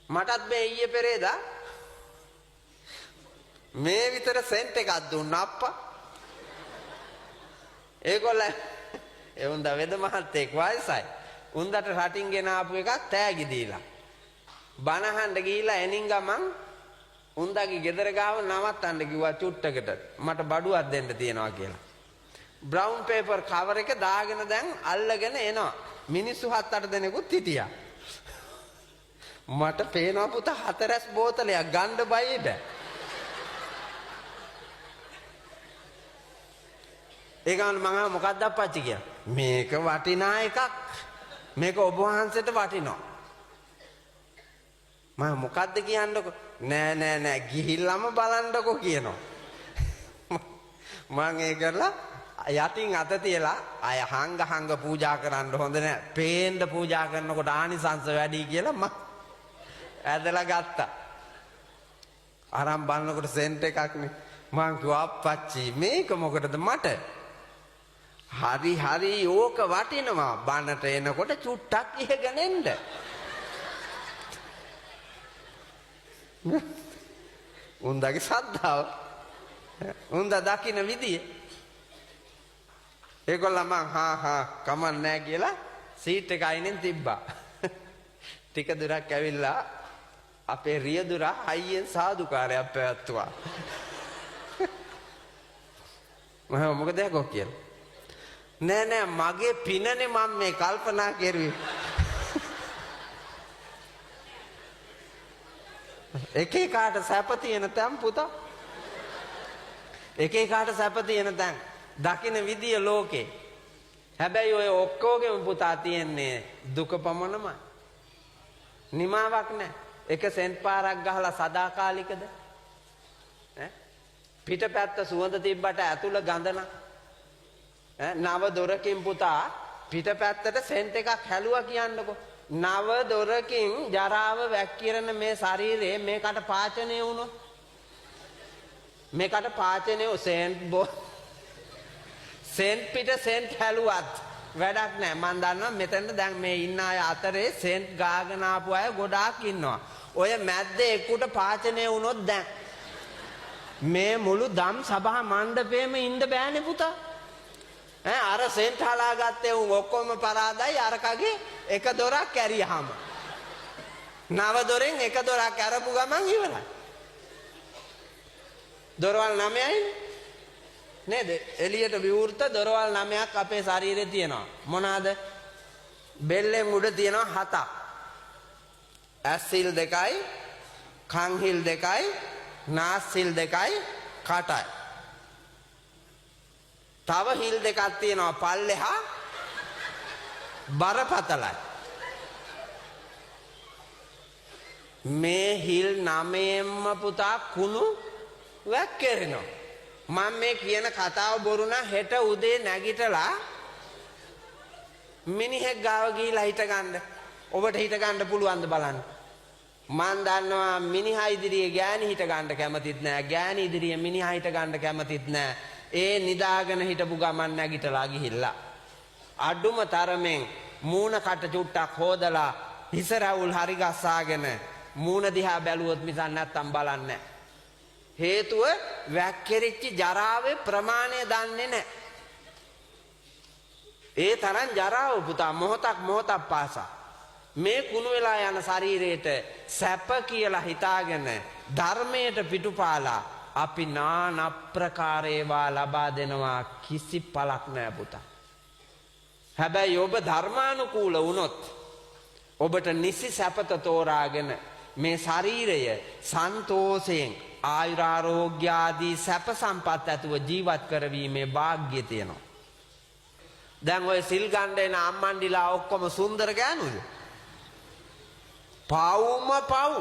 මටත් මේ ඊයේ පෙරේදා මේ විතර සෙන්ට් එකක් දුන්නා අප්පා. ඒගොල්ල ඒ උන්ද වෙද මහත්තයෙක් වයසයි. උන්දට රටින් ගෙන ආපු එකක් තෑගි දීලා. බනහඬ ගිහිල්ලා එනින් ගමන් උන්දගේ ගෙදර ගාව නවත්තන්න කිව්වා චුට්ටකට. මට බඩුවක් දෙන්න තියෙනවා කියලා. බ්‍රවුන් පේපර් කවර් එක දාගෙන දැන් අල්ලගෙන එනවා. මිනිස්සු 7-8 දෙනෙකුත් හිටියා. මට පේනවා පුතා 4 බෝතලයක් ගන්න බයි බෑ. ඒ ගමන් මම මොකක්ද අප්පච්චි කියලා. මේක වටිනා එකක්. මේක ඔබ වහන්සේට වටිනවා. මම මොකද්ද කියන්නකො? නෑ ගිහිල්ලාම බලන්නකො කියනවා. මම ඒ කරලා යටින් අත තියලා අය හංග පූජා කරන්න හොඳ නෑ. පේන්න පූජා කරනකොට ආනිසංස වැඩි කියලා මම ඇදලා ගත්තා. අරන් බලනකොට සෙන්ට් එකක්නේ. මං කිව්වා අප්පච්චි මේක මොකටද මට? හරි ඕක වටිනවා. බනට එනකොට චුට්ටක් ඉහගෙන එන්න. උන්දගේ ශ්‍රද්ධාව. උන්ද දකින්න විදිය. ඒගොල්ලෝ මං කමක් නැහැ කියලා සීට් එක අයිනෙන් තිබ්බා. ටික දුරක් ඇවිල්ලා අපේ රියදුරා හයියෙන් සාදුකාරයක් පැවැත්තුවා. මම මොකද යකෝ කියලා. නෑ මගේ පිනනේ මම මේ කල්පනා කරුවේ. එක එකාට සැප තියෙන තැන් පුතා. එක එකාට සැප තියෙන තැන්. දකින්න විදිය ලෝකේ. හැබැයි ඔය ඔක්කොගෙම පුතා තියෙන්නේ දුක පමණමයි. නිමාවක් නැහැ. එක සෙන්ට් පාරක් ගහලා සදාකාලිකද? පිටපැත්ත සුවඳ තිබ්බට ඇතුළ ගඳ නව දොරකින් පුතා පිටපැත්තට සෙන්ට් එකක් හැලුවා කියන්නකෝ. නව දොරකින් ජරාව වැක්කිරන මේ ශරීරයේ මේකට පාචනය වුණොත් මේකට පාචනය සෙන්ට් පිට සෙන්ට් හැලුවත් වැඩක් නෑ. මන් දන්නවා මෙතන දැන් මේ ඉන්න අය අතරේ සෙන්ට් ගාගෙන ආපු අය ගොඩාක් ඉන්නවා. ඔය මැද්දේ එක්කුට පාචනය වුණොත් දැන් මේ මුළු දම් සභා මණ්ඩපයේම ඉන්න බෑනේ පුතා. අර සෙන්ට් හලාගත්තේ උන් ඔක්කොම පරාදයි අරකගේ එක දොරක් ඇරියාම. නව දොරෙන් එක දොරක් අරපු ගමන් ඉවරයි. දොරවල් 9යි නේද? එළියට විවෘත දොරවල් 9ක් අපේ ශරීරේ තියෙනවා. මොනවාද? බෙල්ලෙන් උඩ තියෙනවා 7ක්. ඇස් සිල් 2යි, කන් හිල් 2යි, නාස් සිල් 2යි, කටයි. තව හිල් 2ක් තියෙනවා පල්ලෙහා බරපතලයි. මේ හිල් 9ෙන්ම පුතා කුණු වැක්කිරෙනවා. මම මේ කියන කතාව බොරු නම් හෙට උදේ නැගිටලා මිනිහෙක් ගාව ගිහිලා හිට ගන්න. ඔබට හිට ගන්න පුළුවන්ද බලන්න. මන් දන්නවා මිනිහා ඉදිරියේ ගෑණි හිට ගන්න කැමතිත් නෑ. ගෑණි ඉදිරියේ මිනිහා හිට ගන්න කැමතිත් නෑ. ඒ නිදාගෙන හිටපු ගමන් නැගිටලා ගිහිල්ලා අඩුම තරමෙන් මූණ කට චුට්ටක් හොදලා හිස රැවුල් හරි ගස්සාගෙන මූණ දිහා බැලුවොත් මිසක් නැත්තම් බලන්නේ. හේතුව වැක්කිරිච්ච ජරාවේ ප්‍රමාණය දන්නේ නැහැ. ඒ තරම් ජරාව පුතා මොහොතක් පාසා මේ කුණු වෙලා යන ශරීරයට සැප කියලා හිතාගෙන ධර්මයට පිටුපාලා අපි নানা ප්‍රකාරේවා ලබා දෙනවා කිසි පළක් නැහැ පුතා. හැබැයි ඔබ ධර්මානුකූල වුණොත් ඔබට නිසි සැපත තෝරාගෙන මේ ශරීරය සන්තෝෂයෙන් ආයුරාරෝග්‍ය ආදී සැප සම්පත් ඇතුව ජීවත් කරවීමේ වාග්ය තියෙනවා. දැන් ඔය සිල් ගන්න එන අම්මන්ඩිලා ඔක්කොම සුන්දර ගෑනුද? පවුම පව්.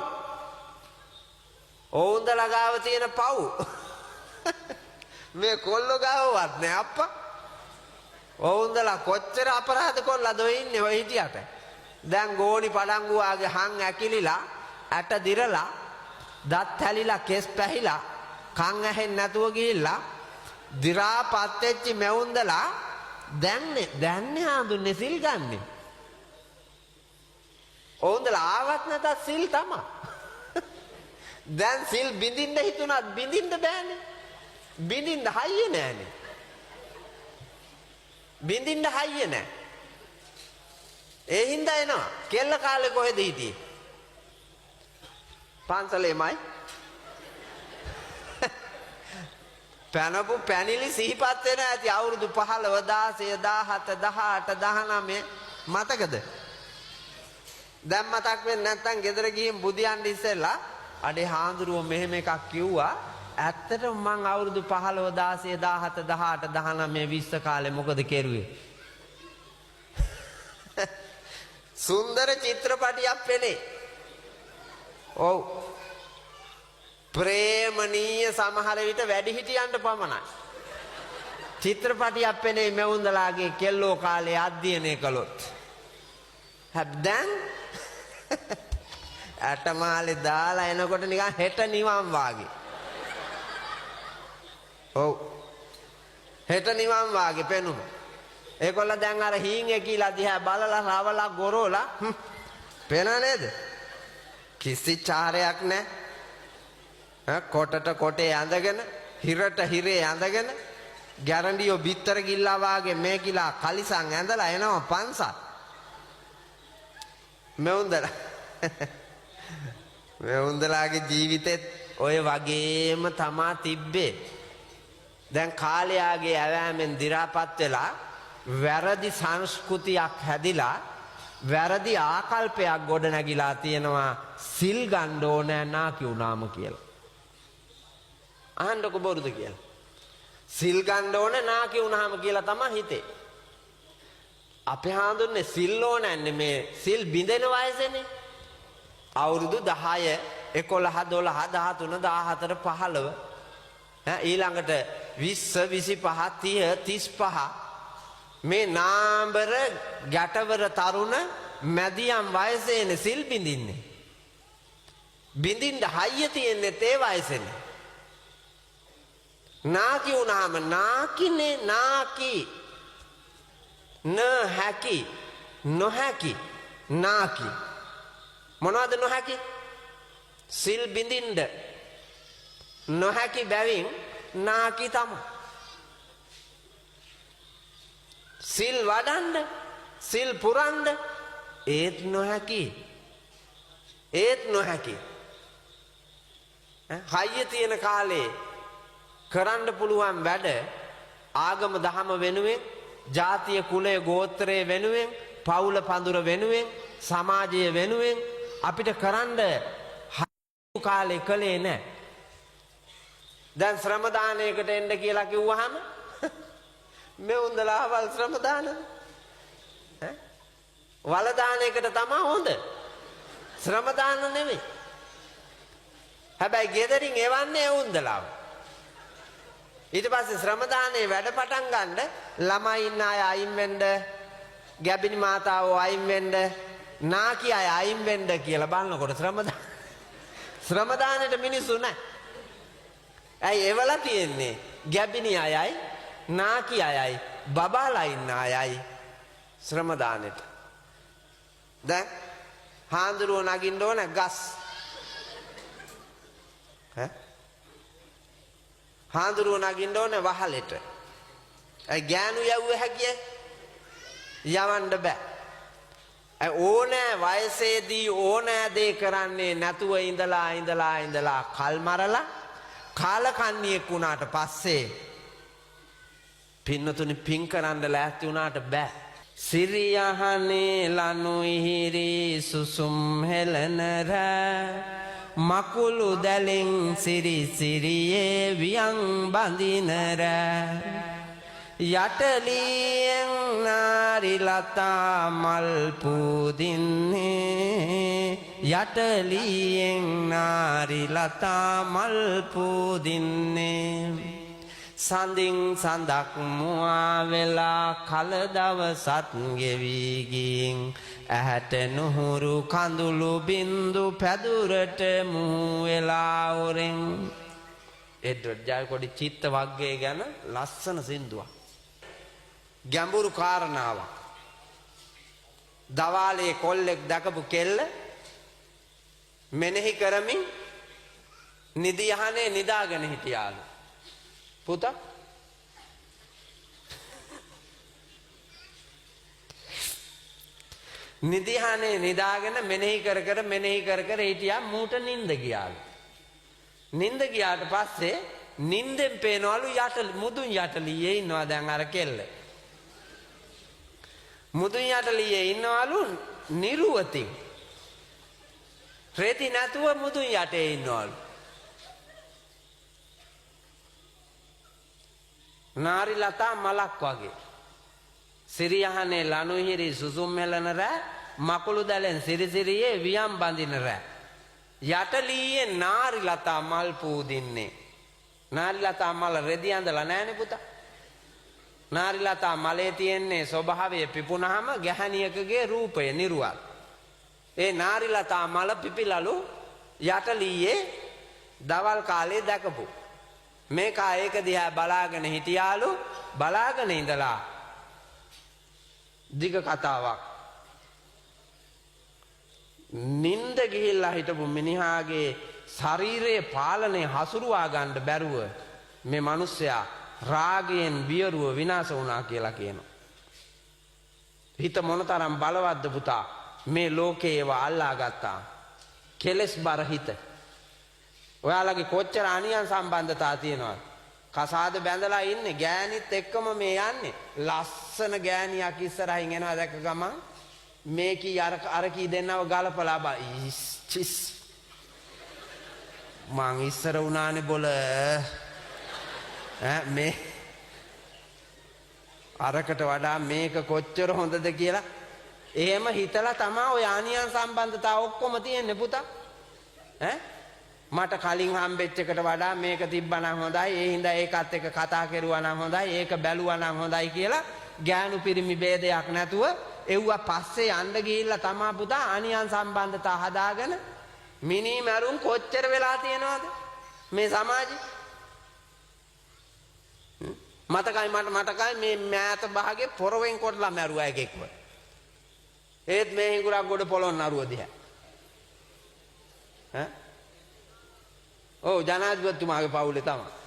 ඔවුන්දලා ගාව තියෙන පව්. මේ කොල්ලෝ ගාවවත් නෑ අප්පා. ඔවුන්දලා කොච්චර අපරාධ කොල්ලද ඔය ඉන්නේ ඔය හිටියට. දැන් ගෝණි පඩංගු වාගේ හං ඇකිලිලා ඇට දිරලා දත් හැලිලා කෙස් පැහිලා කන් ඇහෙන්නේ නැතුව ගිහිල්ලා දි รา පත් වෙච්ච මෙවුන්දලා දැන්නේ ආඳුන්නේ සිල් ගන්නේ. ඔවුන්දලා ආවත් නැතත් සිල් තමයි. දැන් සිල් බිඳින්න හිතුණත් බිඳින්න බෑනේ. බිඳින්න හයිය නෑනේ. බිඳින්න හයිය නෑ. ඒ හින්දා එනවා. කෙල්ල කාලේ කොහෙද හිටියේ? පන්සලේමයි. පැනපු පැනිලි සිහිපත් වෙන ඇති අවුරුදු 15 16 17 18 19 මතකද? දැන් මතක් වෙන්නේ නැත්නම් ගෙදර ගිහින් බුදියන් ඉස්සෙල්ලා අඩේ හාඳුරුව මෙහෙම එකක් කිව්වා. ඇත්තටම මං අවුරුදු 15 16 17 18 19 20 කාලේ මොකද කෙරුවේ? සුන්දර චිත්‍රපටියක් පෙනේ. ඔව්. ප්‍රේමනීය සමහර විට වැඩිහිටියන්ට පමණයි. චිත්‍රපටියක් පෙනේ මෙවුන්දලාගේ කෙල්ලෝ කාලේ අධ්‍යයනය කළොත්. හැබැයි ඇටමාලේ දාලා එනකොට නිකන් හෙට නිවන් වාගේ. ඔව්. හෙට නිවන් වාගේ පෙනුම. ඒකොල්ල දැන් අර හීන් එකීලා දිහා බලලා රවලා ගොරෝලා පේන නේද? කිසි චාරයක් නැහැ. කොටට කොටේ ඇඳගෙන හිරට හිරේ ඇඳගෙන ගැරන්ඩියෝ බිත්තර ගිල්ලා වාගේ මේ කිලා කලිසම් ඇඳලා එනවා පන්සල්. මෙවුන්දලාගේ ජීවිතෙත් ඔය වගේම තමා තිබ්බේ. දැන් කාලයාගේ ඇවෑමෙන් දි รา පත් වෙලා වැරදි සංස්කෘතියක් හැදිලා වැරදි ආකල්පයක් ගොඩ නැගිලා තියෙනවා සිල් ගන්න ඕනෑ නාකි වුණාම කියලා. අහන්නකො බොරුද කියලා. සිල් ගන්න ඕන නාකි වුණාම කියලා තමයි හිතේ. අපි හාඳුන්නේ සිල් ඕනන්නේ මේ සිල් බිඳෙන වයසේනේ. අවුරුදු 10 11 12 13 14 15 ඊළඟට 20 25 30 35 මේ නාඹර ගැටවර තරුණ මැදියම් වයසේනේ සිල් බිඳින්නේ. බිඳින්න හයිය තියෙන්නේ ඒ වයසේනේ. නාකි වුණාම නාකිනේ නාකි නොහැකි නොහැකි නාකි මොනවද නොහැකි? සිල් බිඳින්න නොහැකි බැවින් නාකි තමයි. සිල් වඩන්න සිල් පුරන්න ඒත් නොහැකි. ඒත් නොහැකි. හයිය තියෙන කාලේ කරන්න පුළුවන් වැඩ ආගම දහම වෙනුවෙන් ජාතිය කුලය ගෝත්‍රය වෙනුවෙන් පවුල පඳුර වෙනුවෙන් සමාජය වෙනුවෙන් අපිට කරන්න කාලේ කලේ නැහැ. දැන් ශ්‍රම දානයකට එන්න කියලා කිව්වහම මෙවුන්දලා වල් ශ්‍රම දානද? වල දානයකට තමයි හොඳ. ශ්‍රම දාන නෙමෙයි. හැබැයි ගෙදරින් එවන්නේ එවුන්දලාව. ඊට පස්සේ ශ්‍රම දානේ වැඩ පටන් ගන්න ළමයි ඉන්න අය අයින් වෙන්න, ගැබිනි මාතාවෝ අයින් වෙන්න, නාකි අය අයින් වෙන්න කියලා බලනකොට ශ්‍රම දානෙට මිනිස්සු නැහැ. ඇයි එවලා තියෙන්නේ? ගැබිනි අයයි, නාකි අයයි, බබාලා ඉන්න අයයි ශ්‍රම දානෙට. දැන් හාඳුරුව නගින්න ඕන ගස්. හාඳුරුව නගින්න ඕන වහලෙට. ඇයි ගෑනු යවුව හැකිය? යවන්න බෑ. ඕනෑ වයසේදී ඕනෑ දේ කරන්නේ නැතුව ඉඳලා කල් මරලා කාලකන්ණියෙක් වුණාට පස්සේ පින්නතුනි පින් කරන්න ලෑස්ති වුණාට බෑ. සිරියහනේ ලනු ඉහිරි සුසුම් හෙලන රෑ මකුළු දැලින් සිරි සිරියේ වියන් බඳින රෑ යටලියෙන් නාරිලතා මල් පූදින්නේ යටලියෙන් නාරිලතා මල් පූදින්නේ සඳින් සඳක් මුවා වෙලා කල දවසත් ගෙවි ගින් ඇහැට නුහුරු කඳුළු බින්දු පැදුරට මුහු වෙලා උරෙන්. එඩ්වඩ් ජයකොඩි චිත්ත වග්ගය ගැන ලස්සන සින්දුවක්. ගැඹුරු කාරණාවක්. දවාලේ කොල්ලෙක් දැකපු කෙල්ල මෙනෙහි කරමින් නිදියහනේ නිදාගෙන හිටියාලු. පුතා නිදියහනේ නිදාගෙන මෙනෙහි කර කර හිටියා මූට නිින්ද ගියාලු. නිින්ද ගියාට පස්සේ නිින්දෙන් පේනවලු මුදුන් යටලියේ ඉන්නවා දැන් අර කෙල්ල. මුදුන් යටලියේ ඉන්නවලු නිරුවතින්. රෙදි නැතුව මුදුන් යටේ ඉන්නවලු. නාරිලතා මලක් වගේ. සිරියහනේ ලනුහිරි සුසුම් මෙලන රෑ මකුළු දැලෙන් සිරිසිරියේ වියම් බඳින රෑ. යටලීයේ නාරිලතා මල් පූදින්නේ. නාරිලතා මල රෙදි ඇඳලා නෑනේ පුතා. නාරිලතා මලේ තියෙන්නේ ස්වභාවය පිපුණාම ගැහණියකගේ රූපය නිර්වල්. ඒ නාරිලතා මල පිපිලලු යටලීයේ දවල් කාලේ දැකපු. මේකා ඒක දිහා බලාගෙන හිටියාලු. බලාගෙන ඉඳලා දිග කතාවක්. නින්ද ගිහිල්ලා හිටපු මිනිහාගේ ශරීරයේ පාලනය හසුරුවා ගන්න බැරුව මේ මිනිස්සයා රාගයෙන් බියරුව විනාශ වුණා කියලා කියනවා. හිත මොනතරම් බලවත්ද පුතා මේ ලෝකේ ඒවා අල්ලා ගත්තා. කෙලස් බර හිත. ඔයාලගේ කොච්චර අනියන් සම්බන්ධතා තියෙනවද? කසාද බැඳලා ඉන්නේ ගෑනිත් එක්කම මේ යන්නේ. ලස්සන ගෑනියක් ඉස්සරහින් එනවා දැක ගමන් මේ කී අර කී දෙන්නව ගලපලා බා ඉස්චිස් මං ඉස්සර උනානේ බොල මේ අරකට වඩා මේක කොච්චර හොඳද කියලා එහෙම හිතලා තමයි ඔය ආනියන් සම්බන්ධතාව ඔක්කොම තියෙන්නේ පුතා. මට කලින් හම්බෙච්ච එකට වඩා මේක තිබ්බනම් හොඳයි. ඒ හින්දා ඒකත් එක්ක කතා කරුවා නම් හොඳයි. ඒක බැලුවා නම් හොඳයි කියලා ගෑනු පිරිමි ભેදයක් නැතුව එව්වා පස්සේ යන්න ගිහිල්ලා තමා පුතා ආනියන් සම්බන්ධතා හදාගෙන මිනි මරුන් කොච්චර වෙලා තියෙනවද මේ සමාජෙ? මතකයි මේ මෑත භාගේ පොරවෙන් කොටලා මැරුවා එකෙක්ව. ඒත් මේ හිඟුරක් ගොඩ පොළොන් නරුව දිහා. ඔව් ජනාධිපතිතුමාගේ පවුලේ තමයි.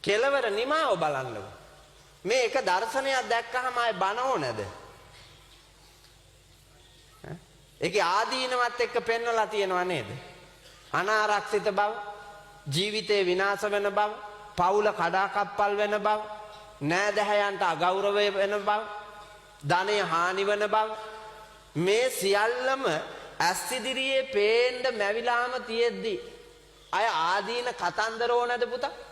කෙලවර නිමාව බලන්නකො. මේ එක දර්ශනයක් දැක්කහම ආයේ බන ඕනද? ඒකේ ආදීනවත් එක්ක පෙන්වලා තියෙනව නේද? අනාරක්ෂිත බව, ජීවිතේ විනාශ වෙන බව, පවුල කඩාකප්පල් වෙන බව, නෑදෑයන්ට අගෞරවය වෙන බව, ධනය හානි වෙන බව, මේ සියල්ලම ඇස් ඉදිරියේ පේන්න මැවිලාම තියෙද්දි අය ආදීන කතන්දර ඕනද පුතා?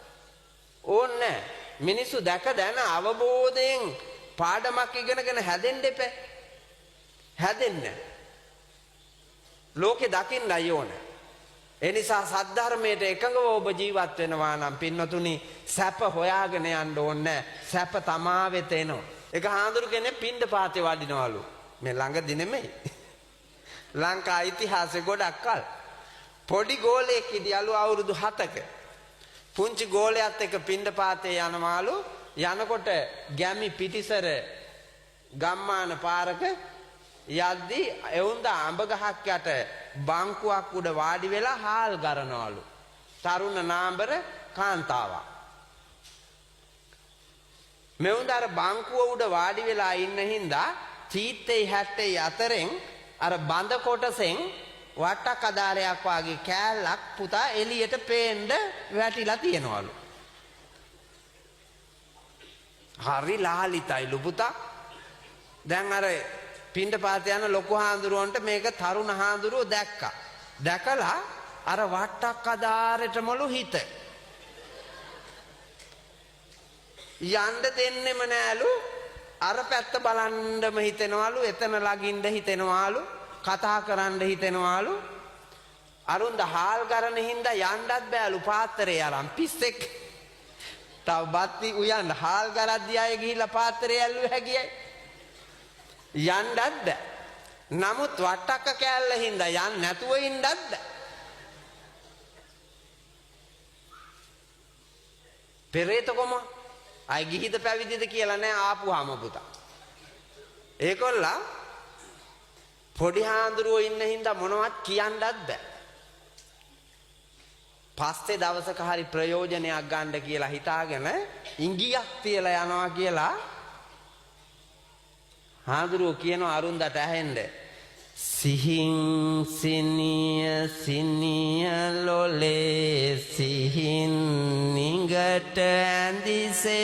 ඕන්නේ. මිනිස්සු දැක දැන අවබෝධයෙන් පාඩමක් ඉගෙනගෙන හැදෙන්න එපා. හැදෙන්න. ලෝකේ දකින්නයි ඕන. ඒ නිසා සද්ධර්මයට එකඟව ඔබ ජීවත් වෙනවා නම් පින්නතුනි සැප හොයාගෙන යන්න ඕනේ. සැප තමා වෙත එනවා. ඒක හාඳුරු කෙනෙක් පින්ඩ පාතේ වඩිනවලු. මේ ළඟදි නෙමෙයි. ලංකා ඉතිහාසෙ ගොඩක් කල්. පොඩි ගෝලයෙක් හිටියලු අවුරුදු 7ක. පුංචි ගෝලයාත් එක්ක පින්ඩ පාතේ යනවලු. යනකොට ගැමි පිටිසර ගම්මාන පාරක යද්දී එවුන්ද අඹ ගහක් යට බංකුවක් උඩ වාඩි වෙලා හාල් ගරනවලු. තරුණ නාඹර කාන්තාවක්. මෙවුන්ද අර බංකුව උඩ වාඩි වෙලා ඉන්න හින්දා චීත්තේ හැට්ටේ අතරෙන් අර බඳ කොටසෙන් වට්ටක් අදාරයක් වගේ කෑල්ලක් පුතා එළියට පේන්න වැටිලා තියනවලු. හරි ලාලිතයිලු පුතා. දැන් අර පින්ඩ පාත යන ලොකු හාඳුරුවන්ට මේක තරුණ හාඳුරුව දැක්කා. දැකලා අර වට්ටක් අදාරෙටමලු හිත. යන්න දෙන්නෙම නෑලු. අර පැත්ත බලන්නම හිතෙනවලු. එතන ළඟින්ද හිතෙනවලු. කතා කරන්න හිතෙනවලු. අරුන්ද හාල් ගරන හින්දා යන්නත් බෑලු පාත්‍රේ අරන් පිස්සෙක්. තව බත්ති උයන් හාල් ගරද්දී අය ගිහිල්ලා පාත්‍රේ ඇල්ලුව හැකියයි. යන්නත් බෑ. නමුත් වට්ටක්ක කෑල්ල හින්දා යන්න නැතුව ඉන්නත් බෑ. පෙරේත කොම අය ගිහිද පැවිදිද කියලා නෑ ආපුවාම පුතා. ඒකොල්ලා පොඩි හාමුදුරුවෝ ඉන්න හින්දා මොනවත් කියන්නත් බෑ. පස්සේ දවසක හරි ප්‍රයෝජනයක් ගන්න කියලා හිතාගෙන ඉංගියක් තියලා යනවා කියලා හාමුදුරුවෝ කියනවා අරුන්දට ඇහෙන්න. සිහින් සිනිය සිනිය ලොලේ සිහින් නිඟට ඇඳිසේලේ.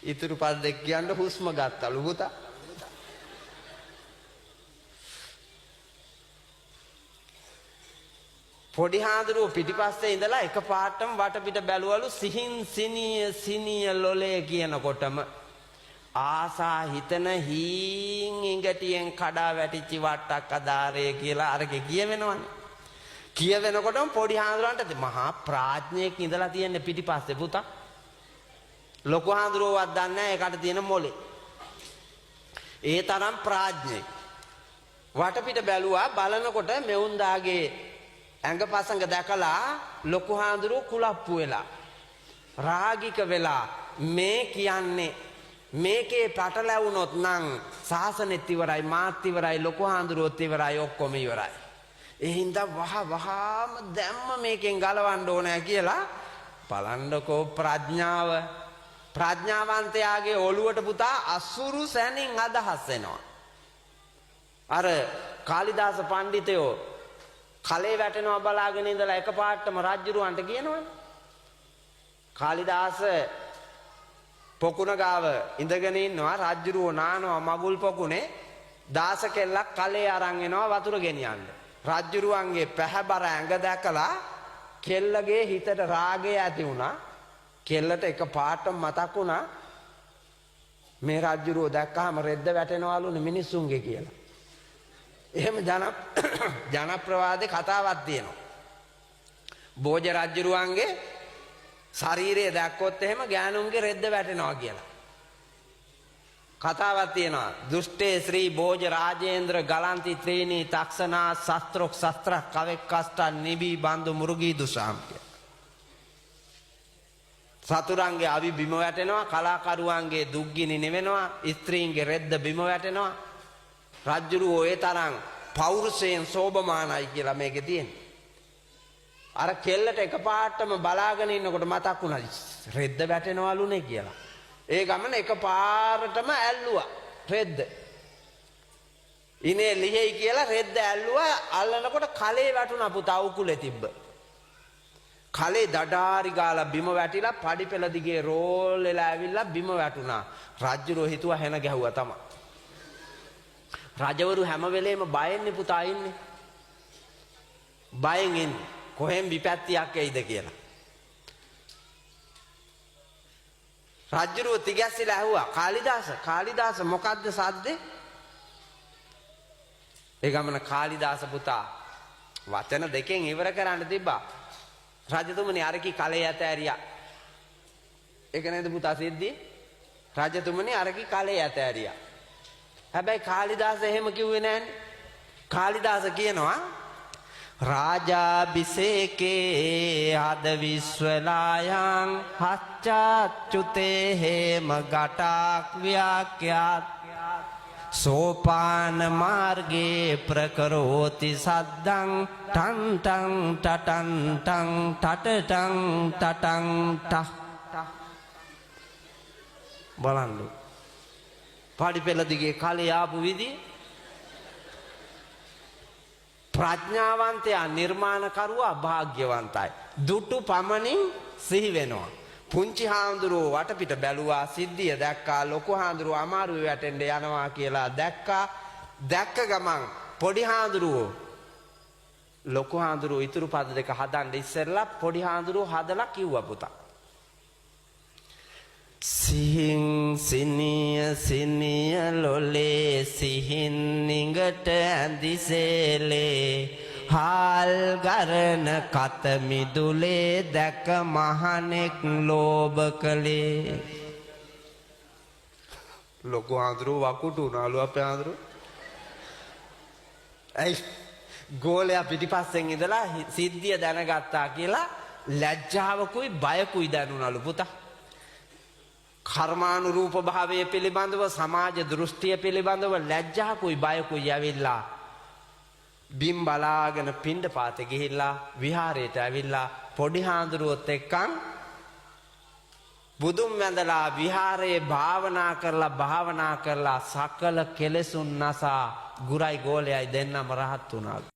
ඉතුරු පද දෙක කියන්න හුස්ම ගත්තලු පුතා. පොඩි හාමුදුරුවෝ පිටිපස්සේ ඉඳලා එකපාරටම වටපිට බැලුවලු සිහින් සිනිය සිනිය ලොලේ කියනකොටම ආසා හිතන හීන් ඉඟටියෙන් කඩා වැටිච්ච වට්ටක් අදාරේ කියලා අරගේ කියවෙනවනේ. කියවෙනකොටම පොඩි හාමුදුරන්ට මහා ප්‍රඥෙක් ඉඳලා තියෙන පිටිපස්සේ පුතා. ලොකු හාමුදුරුවෝවත් දන්නේ නැහැ ඒකට තියෙන මොලේ. ඒ තරම් ප්‍රඥෙක්. වටපිට බැලුවා බලනකොට මෙවුන්දාගේ ඇඟපසංග දැකලා ලොකු හාමුදුරුවෝ කුලප්පු වෙලා රාගික වෙලා මේ කියන්නේ මේකේ පටලැවුනොත් නම් සාසනෙත් ඉවරයි මාත් ඉවරයි ලොකු හාමුදුරුවෝත් ඉවරයි ඔක්කොම ඉවරයි. ඒ හින්දා වහාම දැම්ම මේකෙන් ගලවන්න ඕනේ කියලා බලන්නකෝ ප්‍රඥාව. ප්‍රඥාවන්තයාගේ ඔළුවට පුතා අසුරු සැනින් අදහස් එනවා. අර කාලිදාස පඬිතයෝ කලේ වැටෙනවා බලාගෙන ඉඳලා එකපාරටම රජුරවන්ට කියනවනේ. කාලිදාස පොකුණ ගාව ඉඳගෙන ඉන්නවා රජුරෝ නානවා මගුල් පොකුණේ දාස කෙල්ලක් කලේ අරන් එනවා වතුර ගෙනියන්න. රජුරුවන්ගේ පැහැබර ඇඟ දැකලා කෙල්ලගේ හිතට රාගය ඇති වුණා. කෙල්ලට එකපාරටම මතක් වුණා මේ රජුරෝ දැක්කහම රෙද්ද වැටෙනවලුනේ මිනිස්සුන්ගේ කියලා. එහෙම ජනප්‍රවාදේ කතාවක් තියෙනවා. බෝජ රජුරුවන්ගේ ශරීරය දැක්කොත් එහෙම ගෑනුන්ගේ රෙද්ද වැටෙනවා කියලා. කතාවක් තියෙනවා. දුෂ්ටේ ශ්‍රී බෝජ රාජේන්ද්‍ර ගලන්ති ත්‍රීනි තක්ෂනා ශස්ත්‍රොක් ශස්ත්‍ර කවෙක්කස්ට නිබී බන්දු මුරුගී දුසාම් කියලා. සතුරන්ගේ අවි බිම වැටෙනවා කලාකරුවන්ගේ දුක්ගිනි නිවෙනවා ස්ත්‍රීන්ගේ රෙද්ද බිම වැටෙනවා. රජ්ජුරුවෝ ඒ තරම් පෞරුෂයෙන් සෝභමානයි කියලා මේකේ තියෙනවා. අර කෙල්ලට එකපාරටම බලාගෙන ඉන්නකොට මතක් වුණා රෙද්ද වැටෙනවලුනේ කියලා. ඒ ගමන එකපාරටම ඇල්ලුවා රෙද්ද. ඉනේ ලිහෙයි කියලා රෙද්ද ඇල්ලුවා අල්ලනකොට කලේ වැටුණා පුතා උකුලේ තිබ්බ. කලේ දඩාරි ගාලා බිම වැටිලා පඩි පෙළ දිගේ රෝල් වෙලා ඇවිල්ලා බිම වැටුණා. රජ්ජුරුවෝ හිතුවා හැන ගැහුවා තමයි. රජවරු හැම වෙලේම බයෙන්නේ පුතා ඉන්නේ. බයෙන් ඉන්නේ. කොහෙන් විපත්තියක් එයිද කියලා. රජුරෝ තිගැස්සිලා ඇහුවා කාලිදාස මොකද්ද සද්දේ? ඒ ගමන කාලිදාස පුතා වචන දෙකෙන් ඉවර කරන්න තිබ්බා. රජතුමනි අරකි කලේ ඇත ඇරියා. ඒක නේද පුතා සිද්ධිය? රජතුමනි අරකි කලේ ඇත ඇරියා. හැබැයි කාලිදාස එහෙම කිව්වේ නෑනේ. කාලිදාස කියනවා රාජාභිෂේකේ අද විශ්වලායන් හච්චාච්චුතේ හේම ගටක් ව්‍යාක්‍යාත් සෝපාන මාර්ගේ ප්‍රකරෝති සද්දං ටන් ටං ටටන් ටං ටටටං ටටං ටහ. බලන්න පඩි පෙළ දිගේ කලේ ආපු විදිය. ප්‍රඥාවන්තයා නිර්මාණකරුවා භාග්‍යවන්තයි. දුටු පමණින් සිහි වෙනවා. පුංචි හාමුදුරුවෝ වටපිට බැලුවා සිද්ධිය දැක්කා. ලොකු හාමුදුරුවෝ අමාරුවේ වැටෙන්න යනවා කියලා දැක්කා. දැක්ක ගමන් පොඩි හාමුදුරුවෝ ලොකු හාමුදුරුවෝ ඉතුරු පද දෙක හදන්න ඉස්සෙල්ලා පොඩි හාමුදුරුවෝ හදලා කිව්වා පුතා. සිහින් සිනිය සිනිය ලොලේ සිහින් නිඟට ඇඳිසේලේ හාල් ගරන කත මිදුලේ දැක මහනෙක් ලෝභ කළේ. ලොකු හාමුදුරුවෝ වකුටු උනාලු අපේ හාමුදුරුවෝ. ඇයි ගෝලයා පිටිපස්සෙන් ඉඳලා සිද්ධිය දැනගත්තා කියලා ලැජ්ජාවකුයි බයකුයි දැනුණලු පුතා. කර්මානුරූප භාවය පිළිබඳව සමාජ දෘෂ්ටිය පිළිබඳව ලැජ්ජාකුයි බයකුයි ඇවිල්ලා බිම් බලාගෙන පිණ්ඩපාතේ ගිහිල්ලා විහාරයට ඇවිල්ලා පොඩි හාමුදුරුවොත් එක්කන් බුදුන් වැඳලා විහාරයේ භාවනා කරලා සකල කෙලෙසුන් නසා ගුරයි ගෝලයයි දෙන්නම රහත් වුණා.